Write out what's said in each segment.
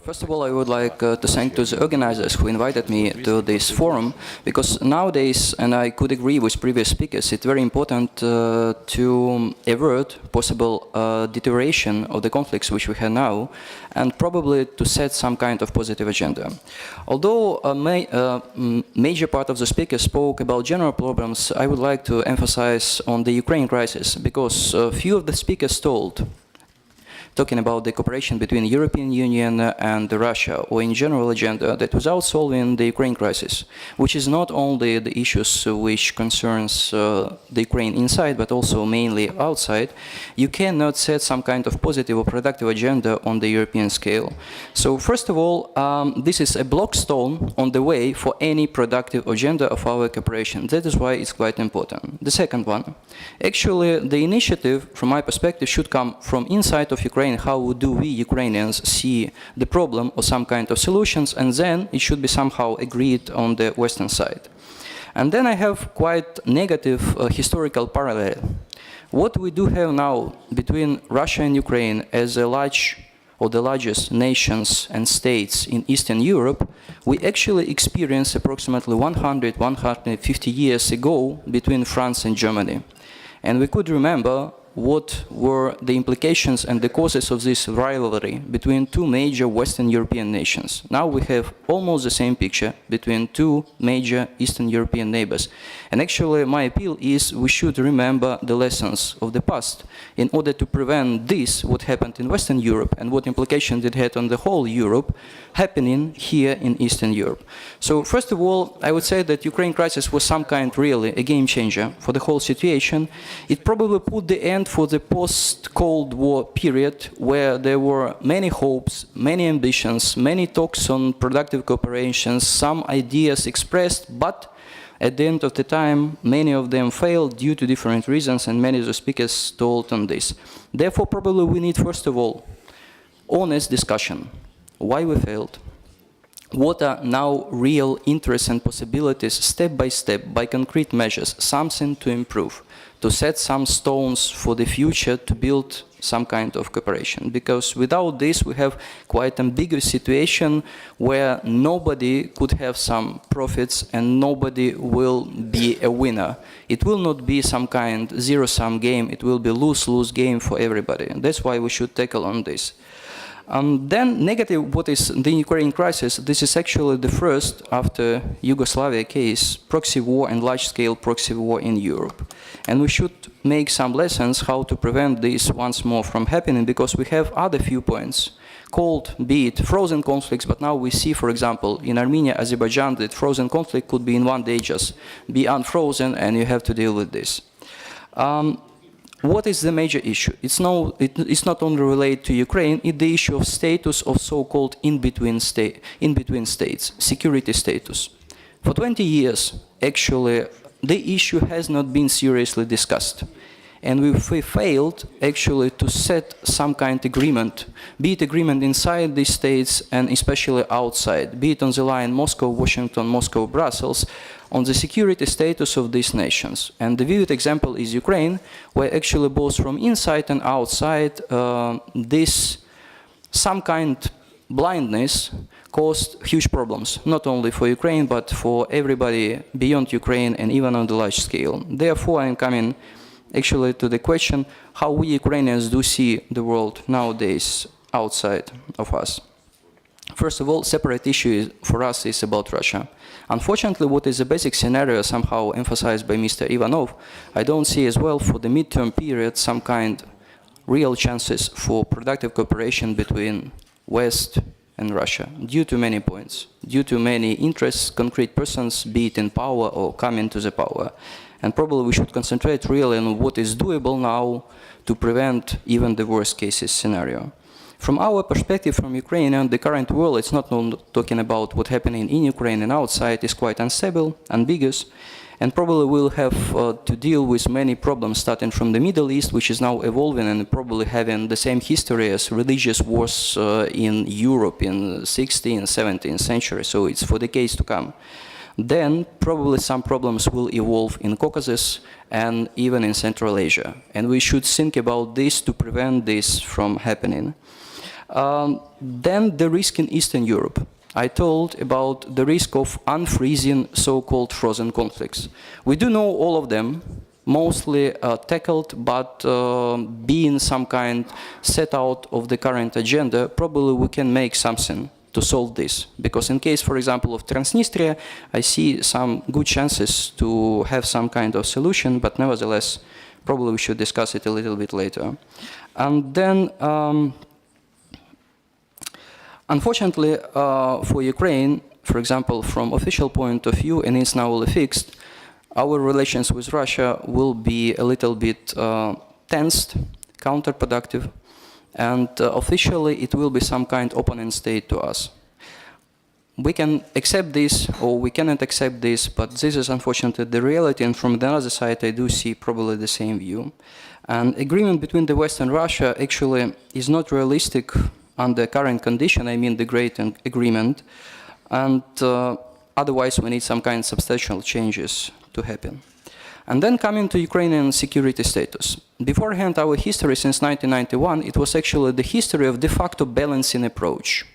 First of all, I would like to thank to the organizers who invited me to this forum, because nowadays, and I could agree with previous speakers, it's very important to avert possible deterioration of the conflicts which we have now, and probably to set some kind of positive agenda. Although a major part of the speakers spoke about general problems, I would like to emphasize on the Ukraine crisis, because a few of the speakers talking about the cooperation between the European Union and Russia, or in general agenda, that without solving the Ukraine crisis, which is not only the issues which concerns the Ukraine inside, but also mainly outside, you cannot set some kind of positive or productive agenda on the European scale. So first of all, this is a block stone on the way for any productive agenda of our cooperation. That is why it's quite important. The second one, actually the initiative, from my perspective, should come from inside of Ukraine. How do we Ukrainians see the problem or some kind of solutions, and then it should be somehow agreed on the Western side. And then I have quite negative historical parallel. What we do have now between Russia and Ukraine as a large or the largest nations and states in Eastern Europe, we actually experienced approximately 150 years ago between France and Germany. And we could remember what were the implications and the causes of this rivalry between two major Western European nations. Now we have almost the same picture between two major Eastern European neighbors. And actually my appeal is we should remember the lessons of the past in order to prevent this, what happened in Western Europe and what implications it had on the whole Europe, happening here in Eastern Europe. So first of all, I would say that Ukraine crisis was some kind really a game changer for the whole situation. It probably put the end for the post-Cold War period, where there were many hopes, many ambitions, many talks on productive cooperation, some ideas expressed, but at the end of the time, many of them failed due to different reasons, and many of the speakers told on this. Therefore, probably we need, first of all, honest discussion. Why we failed? What are now real interests and possibilities, step by concrete measures, something to improve, to set some stones for the future to build some kind of cooperation. Because without this, we have quite ambiguous situation where nobody could have some profits and nobody will be a winner. It will not be some kind zero-sum game, it will be lose-lose game for everybody. And that's why we should tackle on this. Then negative, what is the Ukraine crisis? This is actually the first, after Yugoslavia case, proxy war and large-scale proxy war in Europe. And we should make some lessons how to prevent this once more from happening, because we have other viewpoints called, be it frozen conflicts, but now we see, for example, in Armenia, Azerbaijan, that frozen conflict could be in one day just be unfrozen, and you have to deal with this. What is the major issue? It's not only related to Ukraine, it's the issue of status of so-called in-between states, security status. For 20 years, actually, the issue has not been seriously discussed. And we failed, actually, to set some kind of agreement, be it agreement inside these states and especially outside, be it on the line Moscow, Washington, Moscow, Brussels, on the security status of these nations. And the vivid example is Ukraine, where actually both from inside and outside, this some kind blindness caused huge problems, not only for Ukraine, but for everybody beyond Ukraine and even on the large scale. Therefore, I'm coming actually to the question how we Ukrainians do see the world nowadays outside of us. First of all, separate issue for us is about Russia. Unfortunately, what is a basic scenario somehow emphasized by Mr. Ivanov, I don't see as well for the midterm period some kind real chances for productive cooperation between West and Russia, due to many points, due to many interests, concrete persons, be it in power or coming to the power. And probably we should concentrate really on what is doable now to prevent even the worst cases scenario. From our perspective, from Ukraine and the current world, it's not only talking about what's happening in Ukraine and outside, it's quite unstable, ambiguous, and probably we'll have to deal with many problems starting from the Middle East, which is now evolving and probably having the same history as religious wars in Europe in 16th, 17th century, so it's for decades to come. Then probably some problems will evolve in Caucasus and even in Central Asia. And we should think about this to prevent this from happening. Then the risk in Eastern Europe. I told about the risk of unfreezing so-called frozen conflicts. We do know all of them, mostly tackled, but being some kind set out of the current agenda, probably we can make something to solve this. Because in case, for example, of Transnistria, I see some good chances to have some kind of solution, but nevertheless, probably we should discuss it a little bit later. And then, unfortunately, for Ukraine, for example, from official point of view, and it's now all fixed, our relations with Russia will be a little bit tensed, counterproductive, and officially it will be some kind of opponent state to us. We can accept this or we cannot accept this, but this is unfortunately the reality, and from the other side I do see probably the same view. And agreement between the West and Russia actually is not realistic under current condition, I mean the Great Agreement, and otherwise we need some kind of substantial changes to happen. And then coming to Ukrainian security status. Beforehand, our history since 1991, it was actually the history of de facto balancing approach.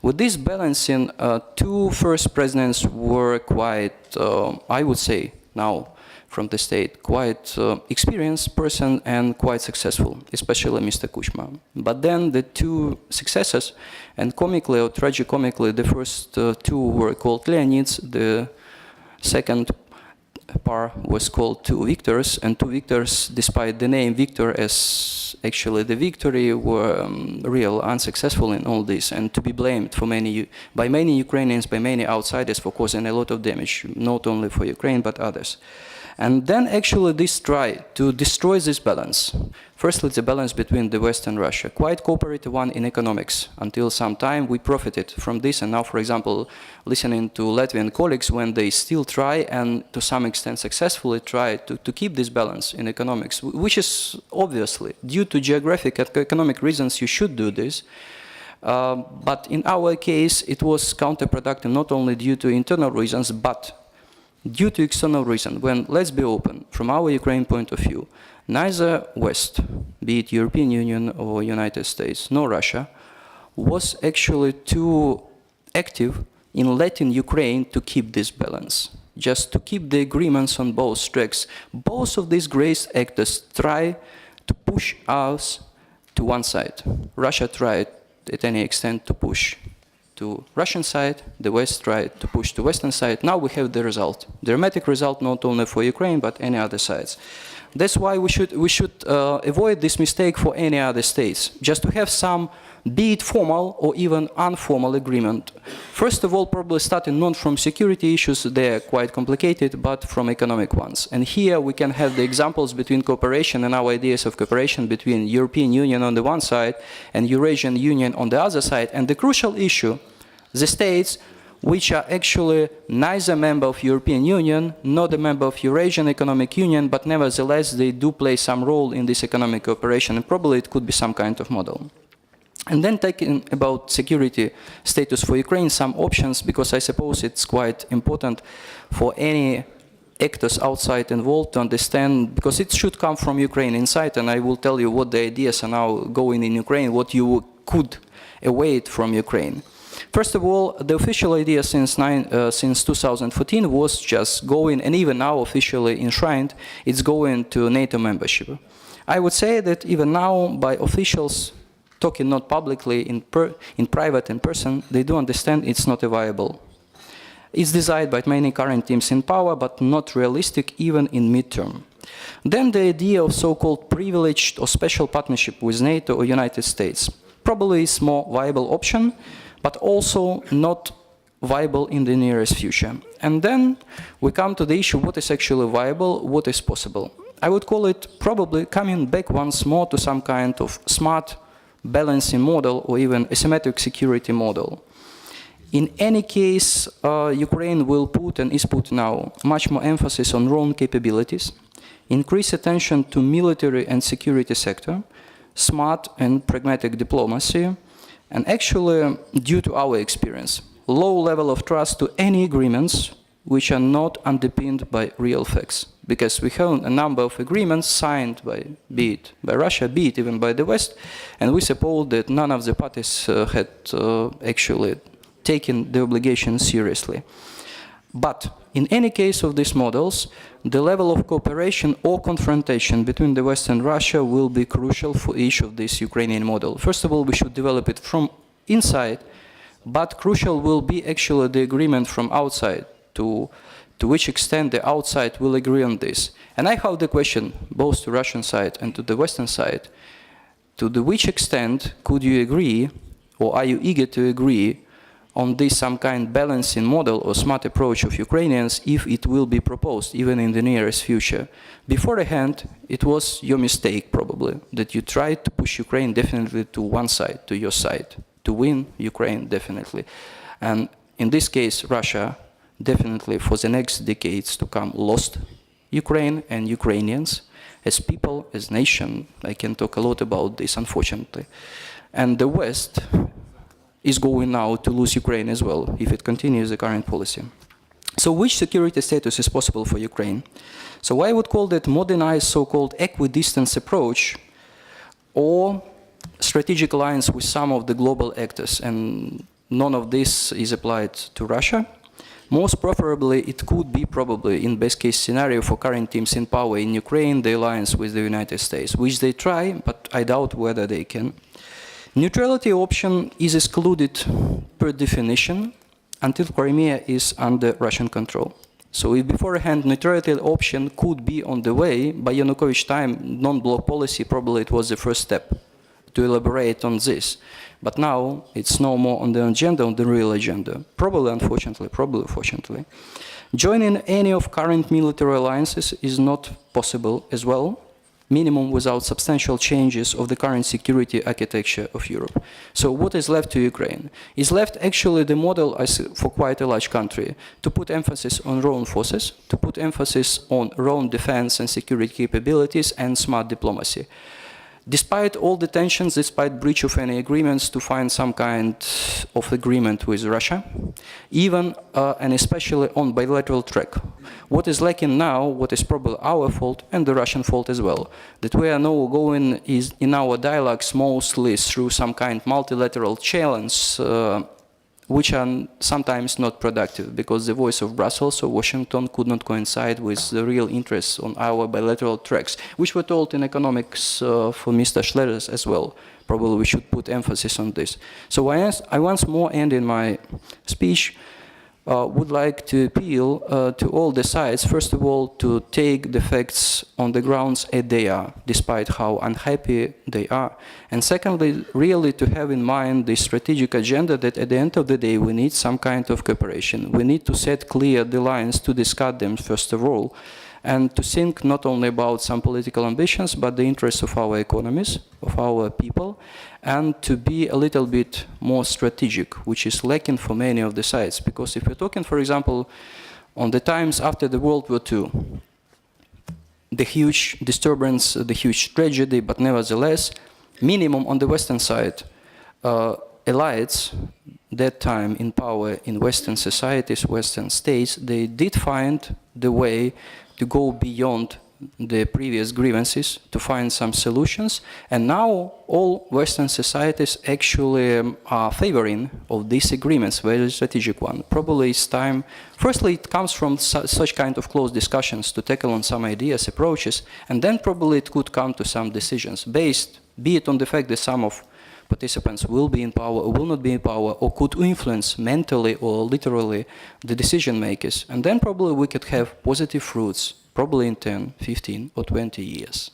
With this balancing, two first presidents were quite, I would say now from the state, quite experienced person and quite successful, especially Mr. Kuchma. But then the two successors, and comically or tragicomically, the first two were called Leonids, the second pair was called two victors, and two victors, despite the name Victor as actually the victory, were real unsuccessful in all this, and to be blamed for by many Ukrainians, by many outsiders for causing a lot of damage, not only for Ukraine but others. And then actually this try to destroy this balance. Firstly, the balance between the West and Russia, quite cooperative one in economics. Until some time we profited from this, and now, for example, listening to Latvian colleagues when they still try and to some extent successfully try to keep this balance in economics, which is obviously due to geographic and economic reasons you should do this. But in our case it was counterproductive not only due to internal reasons but due to external reason. When, let's be open, from our Ukraine point of view, neither West, be it European Union or United States, nor Russia, was actually too active in letting Ukraine to keep this balance, just to keep the agreements on both tracks. Both of these great actors try to push us to one side. Russia tried at any extent to push to Russian side, the West tried to push to Western side. Now we have the result, dramatic result not only for Ukraine but any other sides. That's why we should avoid this mistake for any other states, just to have some, be it formal or even informal agreement. First of all, probably starting not from security issues, they're quite complicated, but from economic ones. And here we can have the examples between cooperation and our ideas of cooperation between European Union on the one side and Eurasian Union on the other side. And the crucial issue, the states which are actually neither member of European Union, not a member of Eurasian Economic Union, but nevertheless they do play some role in this economic cooperation, and probably it could be some kind of model. And then talking about security status for Ukraine, some options, because I suppose it's quite important for any actors outside involved to understand, because it should come from Ukraine inside, and I will tell you what the ideas are now going in Ukraine, what you could await from Ukraine. First of all, the official idea since 2014 was just going, and even now officially enshrined, it's going to NATO membership. I would say that even now by officials talking not publicly, in private, in person, they do understand it's not a viable. It's desired by many current teams in power, but not realistic even in midterm. Then the idea of so-called privileged or special partnership with NATO or United States probably is more viable option, but also not viable in the nearest future. And then we come to the issue what is actually viable, what is possible. I would call it probably coming back once more to some kind of smart balancing model or even asymmetric security model. In any case, Ukraine will put and is put now much more emphasis on own capabilities, increase attention to military and security sector, smart and pragmatic diplomacy, and actually, due to our experience, low level of trust to any agreements which are not underpinned by real facts. because we have a number of agreements signed be it by Russia, be it even by the West, and we suppose that none of the parties had actually taken the obligation seriously. But in any case of these models, the level of cooperation or confrontation between the West and Russia will be crucial for each of these Ukrainian models. First of all, we should develop it from inside, but crucial will be actually the agreement from outside, to which extent the outside will agree on this. And I have the question, both to Russian side and to the Western side, to which extent could you agree, or are you eager to agree, on this some kind balancing model or smart approach of Ukrainians if it will be proposed, even in the nearest future. Beforehand, it was your mistake, probably, that you tried to push Ukraine definitely to one side, to your side, to win Ukraine, definitely. And in this case, Russia definitely, for the next decades to come, lost Ukraine and Ukrainians as people, as nation. I can talk a lot about this, unfortunately. And the West is going now to lose Ukraine as well, if it continues the current policy. So which security status is possible for Ukraine? So I would call that modernized so-called equidistance approach, or strategic alliance with some of the global actors, and none of this is applied to Russia. Most preferably, it could be probably, in best case scenario for current teams in power in Ukraine, the alliance with the United States, which they try, but I doubt whether they can. Neutrality option is excluded per definition until Crimea is under Russian control. So if beforehand neutrality option could be on the way, by Yanukovych time, non-bloc policy, probably it was the first step to elaborate on this. But now it's no more on the agenda, on the real agenda. Probably, unfortunately, probably fortunately. Joining any of current military alliances is not possible as well, minimum without substantial changes of the current security architecture of Europe. So what is left to Ukraine? Is left actually the model for quite a large country, to put emphasis on own forces, to put emphasis on own defense and security capabilities and smart diplomacy. Despite all the tensions, despite breach of any agreements, to find some kind of agreement with Russia, even and especially on bilateral track. What is lacking now, what is probably our fault and the Russian fault as well, that we are now going is in our dialogues mostly through some kind of multilateral challenge, which are sometimes not productive, because the voice of Brussels or Washington could not coincide with the real interests on our bilateral tracks, which were told in economics for Mr. Schletter as well. Probably we should put emphasis on this. So I once more end in my speech, would like to appeal to all the sides, first of all, to take the facts on the grounds as they are, despite how unhappy they are. And secondly, really to have in mind the strategic agenda that at the end of the day we need some kind of cooperation. We need to set clear the lines, to discuss them first of all, and to think not only about some political ambitions, but the interests of our economies, of our people, and to be a little bit more strategic, which is lacking for many of the sides. Because if you're talking, for example, on the times after the World War II, the huge disturbance, the huge tragedy, but nevertheless, minimum on the Western side, elites, that time in power in Western societies, Western states, they did find the way to go beyond the previous grievances, to find some solutions, and now all Western societies actually are favoring of these agreements, very strategic one. Probably it's time, firstly it comes from such kind of close discussions to tackle on some ideas, approaches, and then probably it could come to some decisions based, be it on the fact that some of participants will be in power or will not be in power, or could influence mentally or literally the decision makers. And then probably we could have positive fruits, probably in 10, 15 or 20 years.